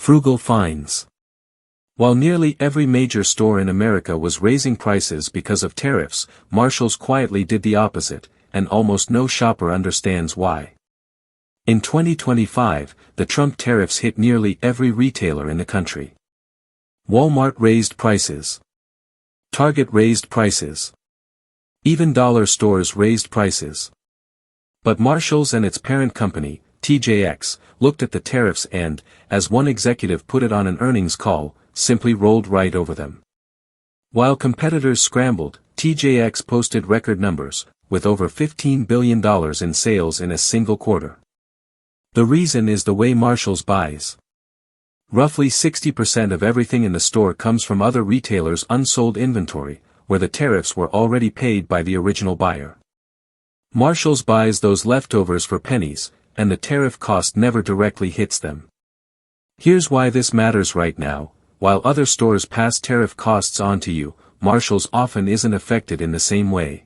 Frugal finds. While nearly every major store in America was raising prices because of tariffs, Marshalls quietly did the opposite, and almost no shopper understands why. In 2025, the Trump tariffs hit nearly every retailer in the country. Walmart raised prices. Target raised prices. Even dollar stores raised prices. But Marshalls and its parent company, TJX, looked at the tariffs and, as one executive put it on an earnings call, simply rolled right over them. While competitors scrambled, TJX posted record numbers, with over $15 billion in sales in a single quarter. The reason is the way Marshalls buys. Roughly 60% of everything in the store comes from other retailers' unsold inventory, where the tariffs were already paid by the original buyer. Marshalls buys those leftovers for pennies, and the tariff cost never directly hits them. Here's why this matters right now: while other stores pass tariff costs on to you, Marshalls often isn't affected in the same way.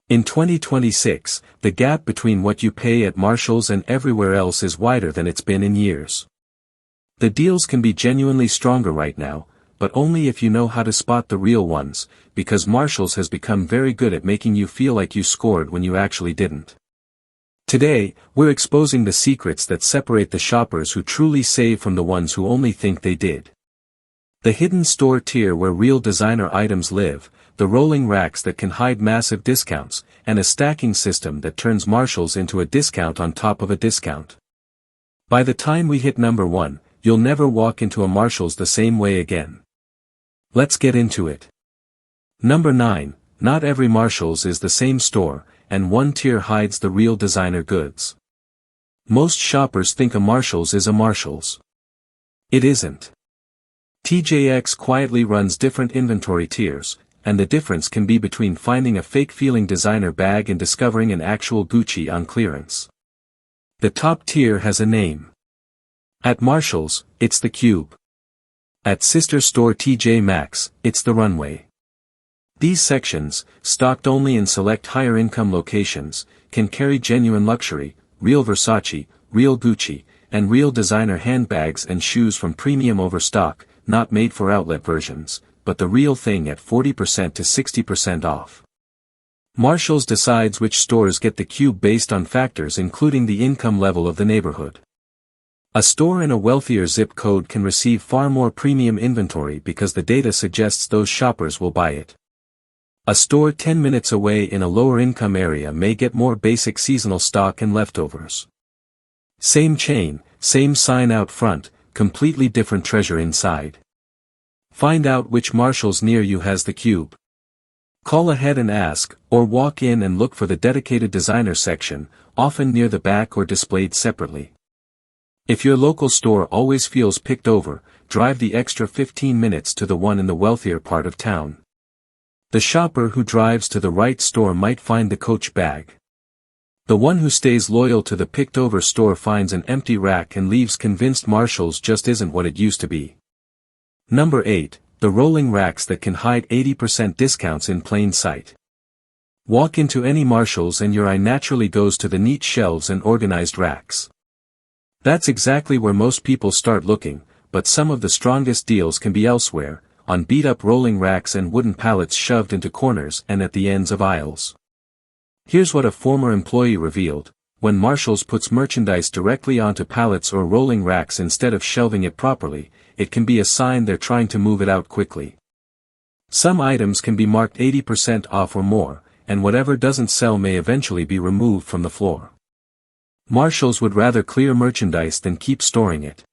In 2026, the gap between what you pay at Marshalls and everywhere else is wider than it's been in years. The deals can be genuinely stronger right now, but only if you know how to spot the real ones, because Marshalls has become very good at making you feel like you scored when you actually didn't. Today, we're exposing the secrets that separate the shoppers who truly save from the ones who only think they did. The hidden store tier where real designer items live, the rolling racks that can hide massive discounts, and a stacking system that turns Marshalls into a discount on top of a discount. By the time we hit number 1, you'll never walk into a Marshalls the same way again. Let's get into it. Number 9, not every Marshalls is the same store, and one tier hides the real designer goods. Most shoppers think a Marshalls is a Marshalls. It isn't. TJX quietly runs different inventory tiers, and the difference can be between finding a fake-feeling designer bag and discovering an actual Gucci on clearance. The top tier has a name. At Marshalls, it's the Cube. At sister store TJ Maxx, it's the Runway. These sections, stocked only in select higher-income locations, can carry genuine luxury, real Versace, real Gucci, and real designer handbags and shoes from premium overstock, not made for outlet versions, but the real thing at 40% to 60% off. Marshalls decides which stores get the Cube based on factors including the income level of the neighborhood. A store in a wealthier zip code can receive far more premium inventory because the data suggests those shoppers will buy it. A store 10 minutes away in a lower income area may get more basic seasonal stock and leftovers. Same chain, same sign out front, completely different treasure inside. Find out which Marshalls near you has the Cube. Call ahead and ask, or walk in and look for the dedicated designer section, often near the back or displayed separately. If your local store always feels picked over, drive the extra 15 minutes to the one in the wealthier part of town. The shopper who drives to the right store might find the Coach bag. The one who stays loyal to the picked-over store finds an empty rack and leaves convinced Marshalls just isn't what it used to be. Number 8, the rolling racks that can hide 80% discounts in plain sight. Walk into any Marshalls and your eye naturally goes to the neat shelves and organized racks. That's exactly where most people start looking, but some of the strongest deals can be elsewhere, on beat-up rolling racks and wooden pallets shoved into corners and at the ends of aisles. Here's what a former employee revealed: when Marshalls puts merchandise directly onto pallets or rolling racks instead of shelving it properly, it can be a sign they're trying to move it out quickly. Some items can be marked 80% off or more, and whatever doesn't sell may eventually be removed from the floor. Marshalls would rather clear merchandise than keep storing it.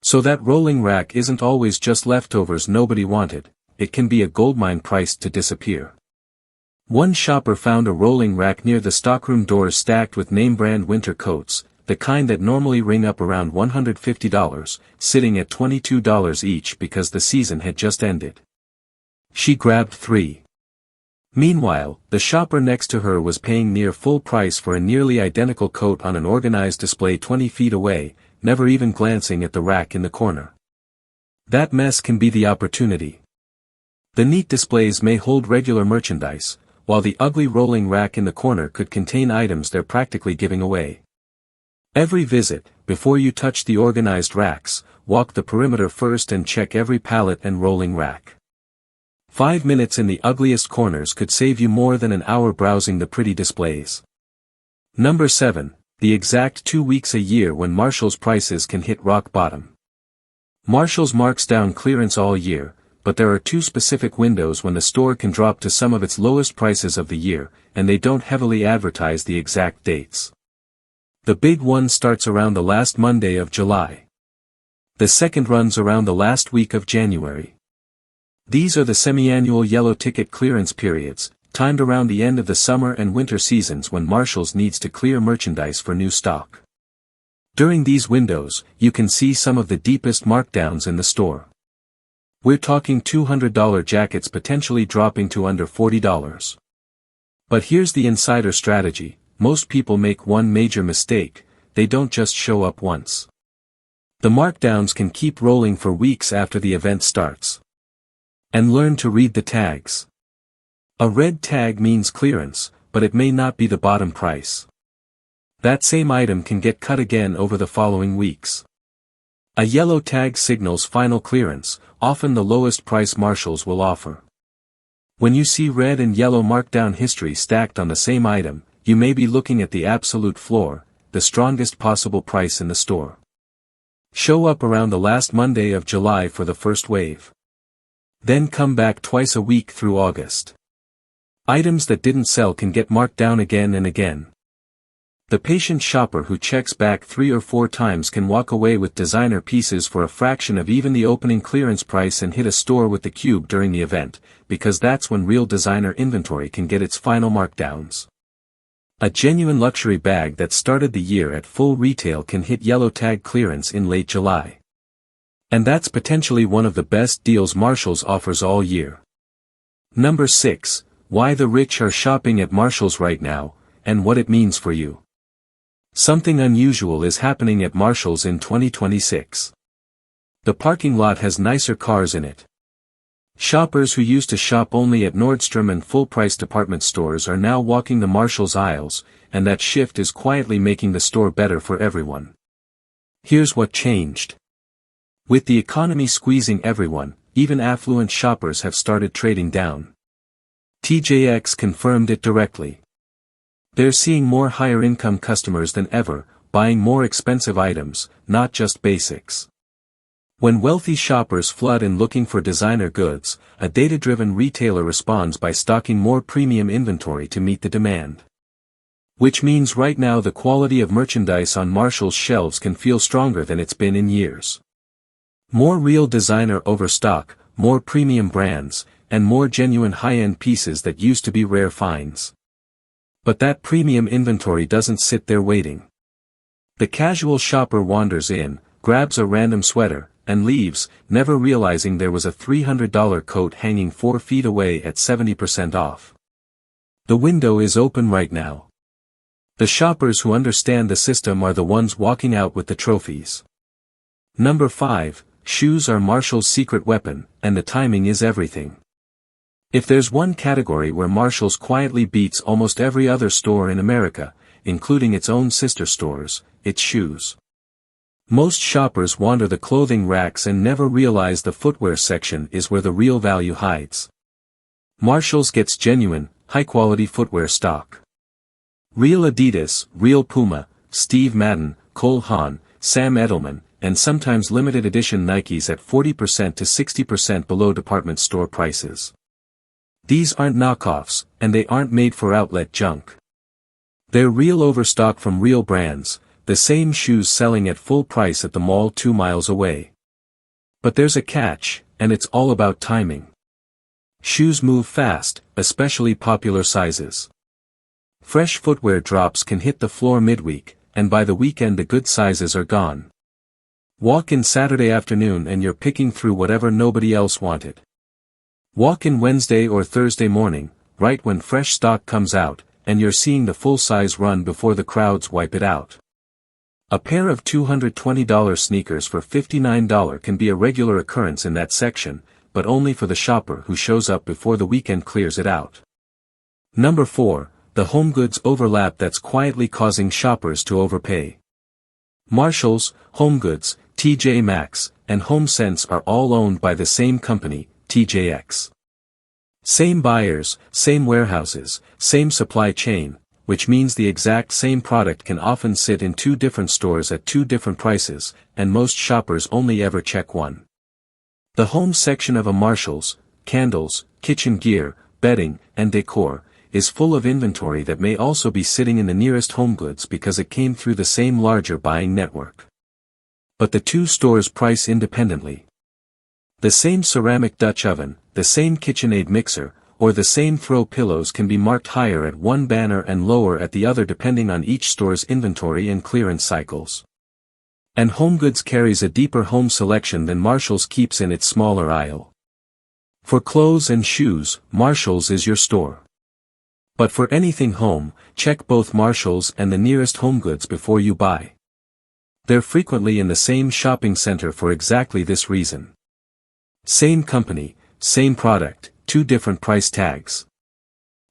So that rolling rack isn't always just leftovers nobody wanted, it can be a goldmine priced to disappear. One shopper found a rolling rack near the stockroom doors stacked with name-brand winter coats, the kind that normally ring up around $150, sitting at $22 each because the season had just ended. She grabbed 3. Meanwhile, the shopper next to her was paying near full price for a nearly identical coat on an organized display 20 feet away, never even glancing at the rack in the corner. That mess can be the opportunity. The neat displays may hold regular merchandise, while the ugly rolling rack in the corner could contain items they're practically giving away. Every visit, before you touch the organized racks, walk the perimeter first and check every pallet and rolling rack. 5 minutes in the ugliest corners could save you more than an hour browsing the pretty displays. Number 7. The exact 2 weeks a year when Marshalls prices can hit rock bottom. Marshalls marks down clearance all year, but there are 2 specific windows when the store can drop to some of its lowest prices of the year, and they don't heavily advertise the exact dates. The big one starts around the last Monday of July. The second runs around the last week of January. These are the semi-annual yellow ticket clearance periods, timed around the end of the summer and winter seasons when Marshalls needs to clear merchandise for new stock. During these windows, you can see some of the deepest markdowns in the store. We're talking $200 jackets potentially dropping to under $40. But here's the insider strategy: most people make one major mistake, they don't just show up once. The markdowns can keep rolling for weeks after the event starts. And learn to read the tags. A red tag means clearance, but it may not be the bottom price. That same item can get cut again over the following weeks. A yellow tag signals final clearance, often the lowest price Marshalls will offer. When you see red and yellow markdown history stacked on the same item, you may be looking at the absolute floor, the strongest possible price in the store. Show up around the last Monday of July for the first wave. Then come back twice a week through August. Items that didn't sell can get marked down again and again. The patient shopper who checks back 3 or 4 times can walk away with designer pieces for a fraction of even the opening clearance price and hit a store with the cube during the event, because that's when real designer inventory can get its final markdowns. A genuine luxury bag that started the year at full retail can hit yellow tag clearance in late July. And that's potentially one of the best deals Marshalls offers all year. Number 6. Why the rich are shopping at Marshalls right now, and what it means for you. Something unusual is happening at Marshalls in 2026. The parking lot has nicer cars in it. Shoppers who used to shop only at Nordstrom and full-price department stores are now walking the Marshalls aisles, and that shift is quietly making the store better for everyone. Here's what changed. With the economy squeezing everyone, even affluent shoppers have started trading down. TJX confirmed it directly. They're seeing more higher-income customers than ever, buying more expensive items, not just basics. When wealthy shoppers flood in looking for designer goods, a data-driven retailer responds by stocking more premium inventory to meet the demand. Which means right now the quality of merchandise on Marshalls shelves can feel stronger than it's been in years. More real designer overstock, more premium brands, and more genuine high-end pieces that used to be rare finds. But that premium inventory doesn't sit there waiting. The casual shopper wanders in, grabs a random sweater, and leaves, never realizing there was a $300 coat hanging 4 feet away at 70% off. The window is open right now. The shoppers who understand the system are the ones walking out with the trophies. Number 5. Shoes are Marshalls' secret weapon, and the timing is everything. If there's one category where Marshalls quietly beats almost every other store in America, including its own sister stores, it's shoes. Most shoppers wander the clothing racks and never realize the footwear section is where the real value hides. Marshalls gets genuine, high-quality footwear stock. Real Adidas, real Puma, Steve Madden, Cole Haan, Sam Edelman, and sometimes limited edition Nikes at 40% to 60% below department store prices. These aren't knockoffs, and they aren't made for outlet junk. They're real overstock from real brands, the same shoes selling at full price at the mall 2 miles away. But there's a catch, and it's all about timing. Shoes move fast, especially popular sizes. Fresh footwear drops can hit the floor midweek, and by the weekend the good sizes are gone. Walk in Saturday afternoon and you're picking through whatever nobody else wanted. Walk in Wednesday or Thursday morning, right when fresh stock comes out, and you're seeing the full-size run before the crowds wipe it out. A pair of $220 sneakers for $59 can be a regular occurrence in that section, but only for the shopper who shows up before the weekend clears it out. Number 4, the HomeGoods overlap that's quietly causing shoppers to overpay. Marshalls, HomeGoods, TJ Maxx, and HomeSense are all owned by the same company, TJX. Same buyers, same warehouses, same supply chain, which means the exact same product can often sit in two different stores at two different prices, and most shoppers only ever check one. The home section of a Marshalls, candles, kitchen gear, bedding, and decor, is full of inventory that may also be sitting in the nearest HomeGoods because it came through the same larger buying network. But the two stores price independently. The same ceramic Dutch oven, the same KitchenAid mixer, or the same throw pillows can be marked higher at one banner and lower at the other depending on each store's inventory and clearance cycles. And HomeGoods carries a deeper home selection than Marshalls keeps in its smaller aisle. For clothes and shoes, Marshalls is your store. But for anything home, check both Marshalls and the nearest HomeGoods before you buy. They're frequently in the same shopping center for exactly this reason. Same company, same product, two different price tags.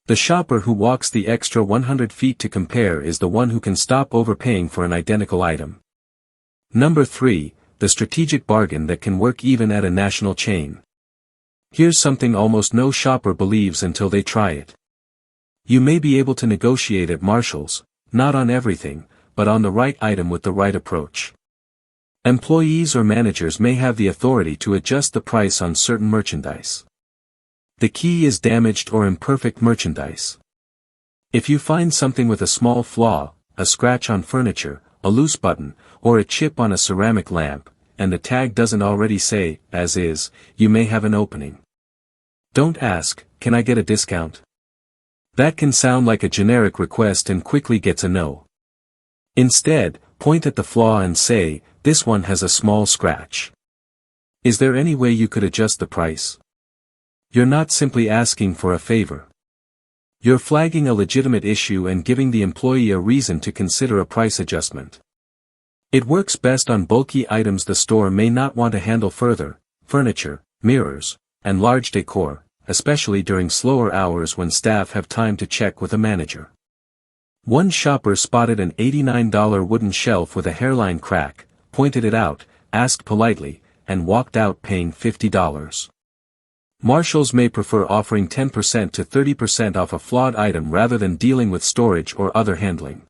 The shopper who walks the extra 100 feet to compare is the one who can stop overpaying for an identical item. Number 3, the strategic bargain that can work even at a national chain. Here's something almost no shopper believes until they try it. You may be able to negotiate at Marshalls, not on everything, but on the right item with the right approach. Employees or managers may have the authority to adjust the price on certain merchandise. The key is damaged or imperfect merchandise. If you find something with a small flaw, a scratch on furniture, a loose button, or a chip on a ceramic lamp, and the tag doesn't already say, as is, you may have an opening. Don't ask, "Can I get a discount?" That can sound like a generic request and quickly gets a no. Instead, point at the flaw and say, "This one has a small scratch. Is there any way you could adjust the price?" You're not simply asking for a favor. You're flagging a legitimate issue and giving the employee a reason to consider a price adjustment. It works best on bulky items the store may not want to handle further, furniture, mirrors, and large decor, especially during slower hours when staff have time to check with a manager. One shopper spotted an $89 wooden shelf with a hairline crack, pointed it out, asked politely, and walked out paying $50. Marshalls may prefer offering 10% to 30% off a flawed item rather than dealing with storage or other handling.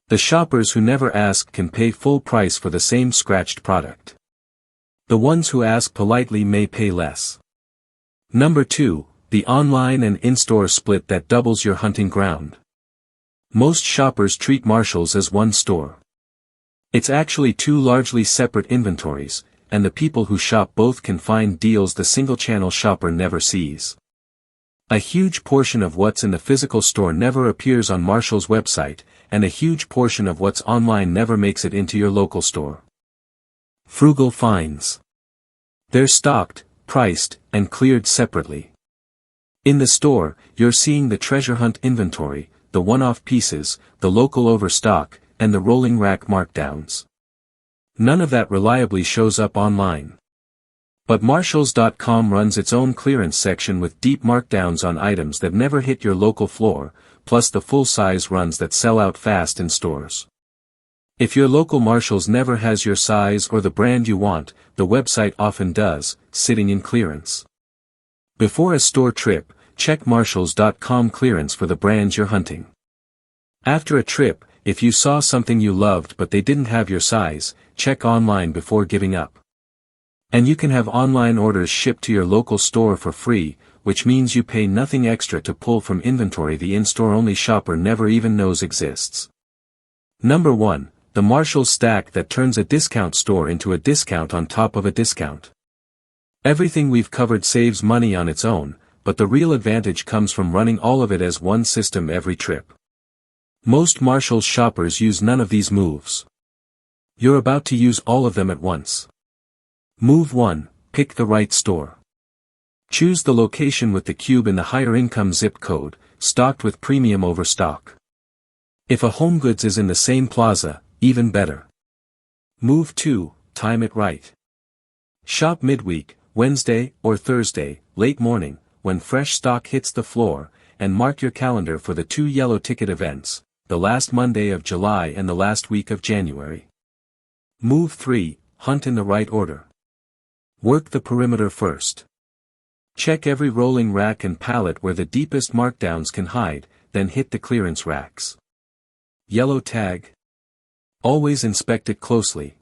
The shoppers who never ask can pay full price for the same scratched product. The ones who ask politely may pay less. Number 2, the online and in-store split that doubles your hunting ground. Most shoppers treat Marshalls as one store. It's actually two largely separate inventories, and the people who shop both can find deals the single-channel shopper never sees. A huge portion of what's in the physical store never appears on Marshalls' website, and a huge portion of what's online never makes it into your local store. Frugal finds. They're stocked, priced, and cleared separately. In the store, you're seeing the treasure hunt inventory, the one-off pieces, the local overstock, and the rolling rack markdowns. None of that reliably shows up online. But Marshalls.com runs its own clearance section with deep markdowns on items that never hit your local floor, plus the full-size runs that sell out fast in stores. If your local Marshalls never has your size or the brand you want, the website often does, sitting in clearance. Before a store trip, check Marshalls.com clearance for the brands you're hunting. After a trip, if you saw something you loved but they didn't have your size, check online before giving up. And you can have online orders shipped to your local store for free, which means you pay nothing extra to pull from inventory the in-store only shopper never even knows exists. Number 1, the Marshalls stack that turns a discount store into a discount on top of a discount. Everything we've covered saves money on its own, but the real advantage comes from running all of it as one system every trip. Most Marshalls shoppers use none of these moves. You're about to use all of them at once. Move 1, pick the right store. Choose the location with the cube in the higher income zip code, stocked with premium overstock. If a HomeGoods is in the same plaza, even better. Move 2, time it right. Shop midweek, Wednesday or Thursday, late morning, when fresh stock hits the floor, and mark your calendar for the 2 yellow ticket events, the last Monday of July and the last week of January. Move 3, hunt in the right order. Work the perimeter first. Check every rolling rack and pallet where the deepest markdowns can hide, then hit the clearance racks. Yellow tag. Always inspect it closely.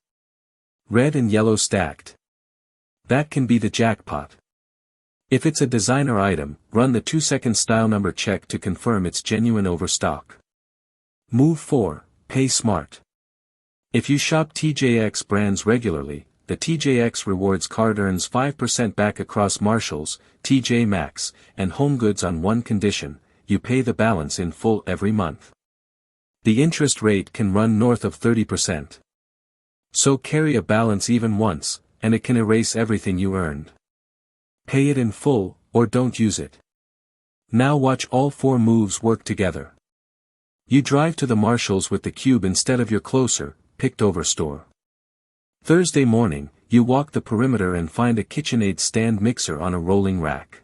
Red and yellow stacked. That can be the jackpot. If it's a designer item, run the 2-second style number check to confirm it's genuine overstock. Move 4, pay smart. If you shop TJX brands regularly, the TJX Rewards card earns 5% back across Marshalls, TJ Maxx, and HomeGoods on one condition: you pay the balance in full every month. The interest rate can run north of 30%. So carry a balance even once, and it can erase everything you earned. Pay it in full, or don't use it. Now watch all 4 moves work together. You drive to the Marshalls with the cube instead of your closer, picked-over store. Thursday morning, you walk the perimeter and find a KitchenAid stand mixer on a rolling rack.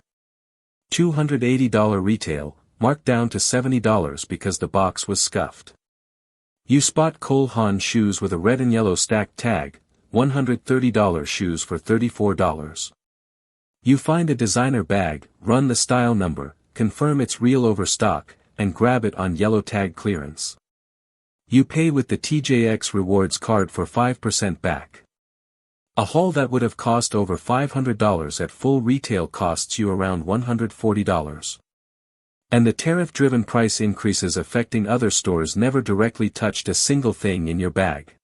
$280 retail, marked down to $70 because the box was scuffed. You spot Cole Haan shoes with a red and yellow stacked tag, $130 shoes for $34. You find a designer bag, run the style number, confirm it's real overstock, and grab it on yellow tag clearance. You pay with the TJX Rewards card for 5% back. A haul that would have cost over $500 at full retail costs you around $140. And the tariff-driven price increases affecting other stores never directly touched a single thing in your bag.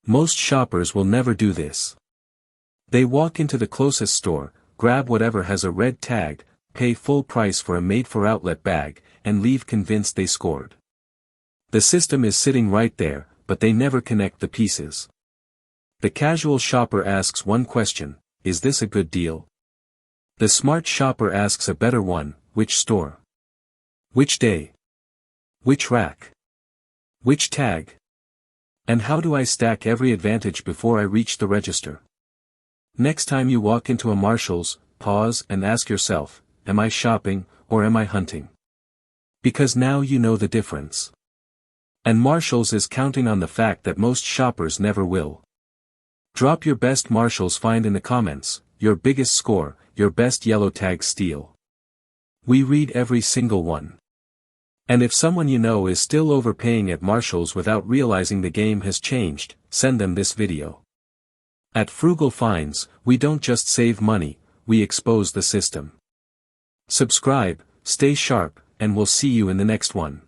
Most shoppers will never do this. They walk into the closest store, grab whatever has a red tag, pay full price for a made-for-outlet bag, and leave convinced they scored. The system is sitting right there, but they never connect the pieces. The casual shopper asks one question: is this a good deal? The smart shopper asks a better one: which store? Which day? Which rack? Which tag? And how do I stack every advantage before I reach the register? Next time you walk into a Marshalls, pause and ask yourself, am I shopping, or am I hunting? Because now you know the difference. And Marshalls is counting on the fact that most shoppers never will. Drop your best Marshalls find in the comments, your biggest score, your best yellow tag steal. We read every single one. And if someone you know is still overpaying at Marshalls without realizing the game has changed, send them this video. At Frugal Finds, we don't just save money, we expose the system. Subscribe, stay sharp, and we'll see you in the next one.